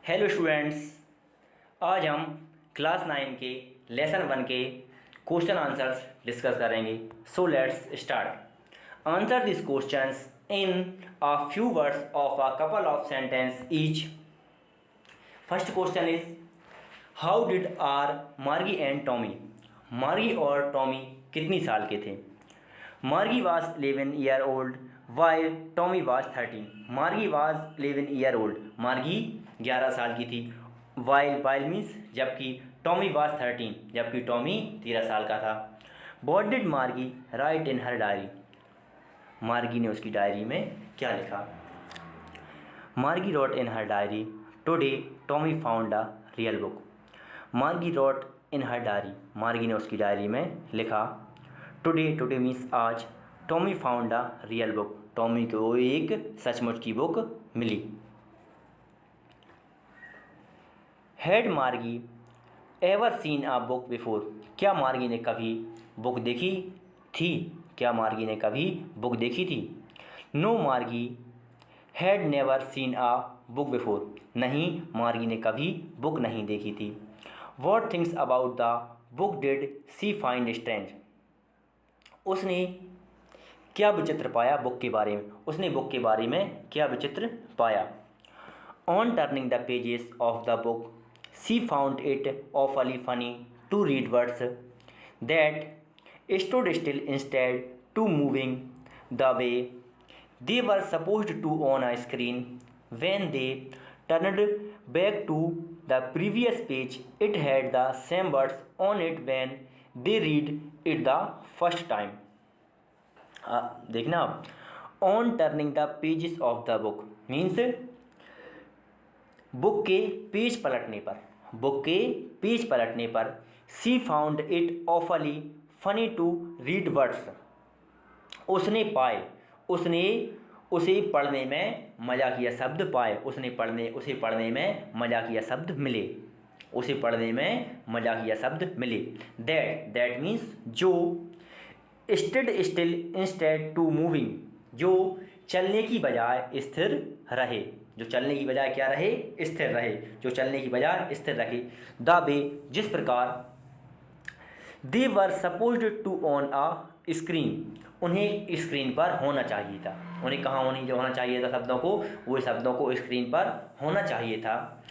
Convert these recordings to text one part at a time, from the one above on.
Hello students, आज हम class 9 के लेसन 1 के क्वेश्चन आंसर्स डिस्कस करेंगे। So let's start. Answer this questions in a few words of a couple of sentence each. First question is how did are मार्गी and Tommy. मार्गी और Tommy कितनी साल के थे? मार्गी was 11 year old while Tommy was 13. मार्गी was 11 year old. मार्गी 11 साल की थी। while मीन्स जबकि टॉमी was 13, जबकि टॉमी 13 साल का था। What did मार्गी write in her diary? मार्गी ने उसकी डायरी में क्या लिखा? मार्गी wrote in her diary, today Tommy found a real book. मार्गी wrote in her diary, मार्गी ने उसकी डायरी में लिखा टुडे मीन्स आज, Tommy found a real book, Tommy को एक सचमुच की बुक मिली। हैड मार्गी ever seen a book before. क्या मार्गी ने कभी बुक देखी थी? क्या मार्गी ने कभी बुक देखी थी? No Margie had never seen a book before. नहीं, मार्गी ने कभी बुक नहीं देखी थी। What things about the book did she find strange. उसने क्या विचित्र पाया बुक के बारे में? उसने बुक के बारे में क्या विचित्र पाया? On turning the pages of the book she found it awfully funny to read words that stood still instead to moving the way they were supposed to on a screen when they turned back to the previous page it had the same words on it when they read it the first time. देखना आप, on turning the pages of the book means book के page पलटने पर, book के page पलटने पर she found it awfully funny to read words. उसने पाए, उसने उसे पढ़ने में मजाकिया शब्द पाए, उसे पढ़ने में मजाकिया शब्द मिले, उसे पढ़ने में मजाकिया शब्द मिले। दैट मीन्स जो, स्टिड स्टिल इंस्टेड टू मूविंग, जो चलने की बजाय स्थिर रहे, जो चलने की बजाय क्या रहे? स्थिर रहे, जो चलने की बजाय स्थिर रहे। द वे जिस प्रकार, they were supposed to on a screen, उन्हें स्क्रीन पर होना चाहिए था। उन्हें कहाँ होना चाहिए था शब्दों को? वो शब्दों को स्क्रीन पर होना चाहिए था।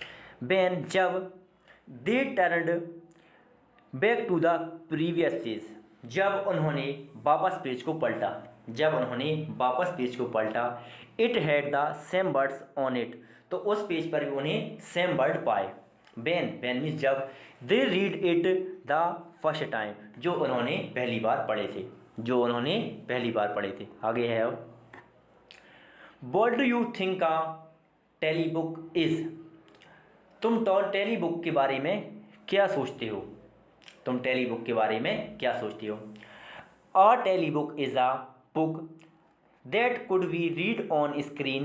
व्हेन जब, they turned back to the previous page, जब उन्होंने वापस पेज को पलटा, जब उन्होंने वापस पेज को पलटा। It had the same words on it, तो उस पेज पर भी उन्हें सेम वर्ड पाए। व्हेन मीन्स जब, they read it the first time, जो उन्होंने पहली बार पढ़े थे, जो उन्होंने पहली बार पढ़े थे। आगे है अब, what do you think a tele book is. तुम टेली बुक के बारे में क्या सोचते हो? तुम टेली बुक के बारे में क्या सोचते हो? A tele book is a book that could be read on screen,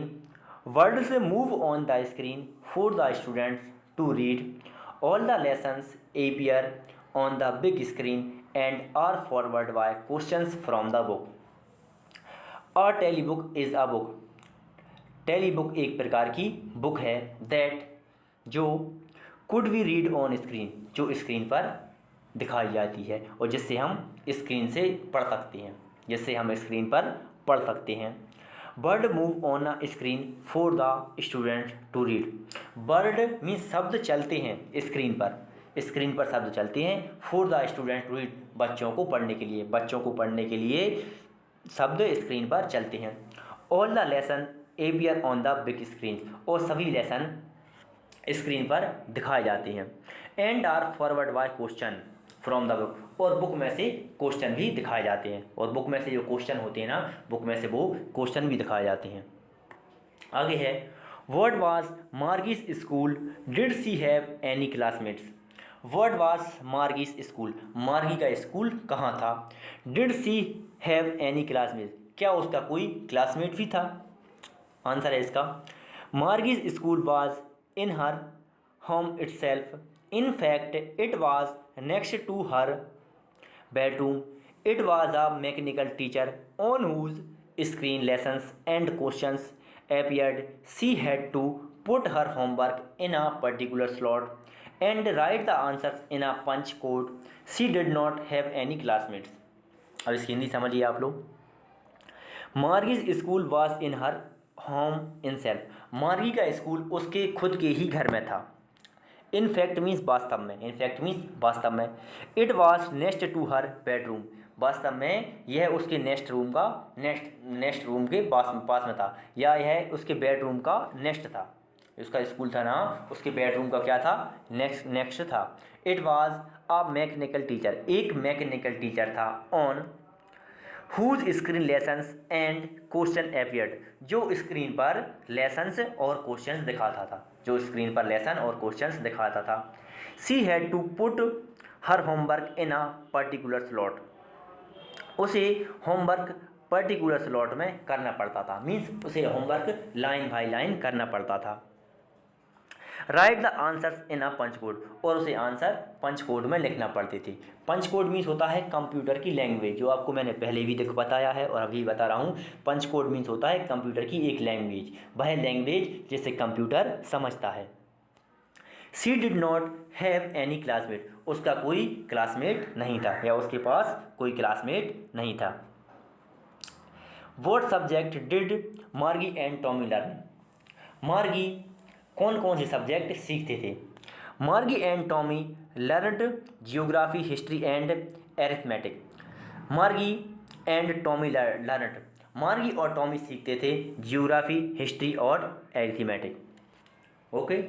words move on the screen for the students to read, all the lessons appear on the big screen and are followed by questions from the book. A telebook is a book. टेलीबुक एक प्रकार की book है that, जो could be read on screen, जो screen पर दिखाई जाती है और जिससे हम स्क्रीन से पढ़ सकते हैं, जिससे हम स्क्रीन पर पढ़ सकते हैं। Word move on a screen for the student to read. Word means शब्द चलते हैं स्क्रीन पर, स्क्रीन पर शब्द चलते हैं। For the student to read, बच्चों को पढ़ने के लिए, बच्चों को पढ़ने के लिए शब्द स्क्रीन पर चलते हैं। All the lesson appear on the big screen, और सभी लेसन स्क्रीन पर दिखाए जाते हैं। And are forward by question from the book, और बुक में से क्वेश्चन भी दिखाए जाते हैं, और बुक में से जो क्वेश्चन होते हैं ना, बुक में से वो क्वेश्चन भी दिखाए जाते हैं। आगे है, what was Margie's school did she have any classmates. What was Margie's school, Margie का स्कूल कहाँ था? Did she have any classmate, क्या उसका कोई क्लासमेट भी था? आंसर है इसका, Margie's school was in her home itself, in fact it was next to her bedroom, it was a mechanical teacher on whose screen lessons and questions appeared. She had to put her homework in a particular slot and write the answers in a punch code. She did not have any classmates. अब इसकी हिंदी समझिए आप लोग। Margie's school was in her home in self. Margie का school उसके खुद के ही घर में था। इनफैक्ट मीन्स वास्तव में, इनफैक्ट मीन्स वास्तव में। It was next to her bedroom. वास्तव में यह उसके नेक्स्ट रूम के पास में था, या यह उसके बेडरूम का नेक्स्ट था। उसका स्कूल था ना, उसके बेडरूम का क्या था, नेक्स्ट था। It was a mechanical teacher. एक मैकेनिकल टीचर था। On whose screen lessons and question appeared. जो स्क्रीन पर लेसन्स और क्वेश्चंस दिखाता था, जो स्क्रीन पर लेसन और क्वेश्चंस दिखाता था। She had to put her homework in a particular slot. उसे होमवर्क पर्टिकुलर स्लॉट में करना पड़ता था। मीन्स उसे होमवर्क लाइन बाय लाइन करना पड़ता था। Write the answers in a punch code. और उसे आंसर पंच कोड में लिखना पड़ती थी। पंच कोड मीन्स होता है कंप्यूटर की लैंग्वेज, जो आपको मैंने पहले भी बताया है और अभी बता रहा हूँ। पंच कोड मीन्स होता है कंप्यूटर की एक लैंग्वेज, वह लैंग्वेज जिसे कंप्यूटर समझता है। She did not have any classmate. उसका कोई क्लासमेट नहीं था, या उसके पास कोई क्लासमेट नहीं था। वॉट सब्जेक्ट डिड मार्गी एंड टॉमी लर्न। मार्गी कौन कौन से सब्जेक्ट सीखते थे। मार्गी and Tommy learned geography, history and arithmetic. मार्गी एंड टॉमी लर्नड। मार्गी और टॉमी सीखते थे जियोग्राफी, हिस्ट्री और एरिथमेटिक। ओके।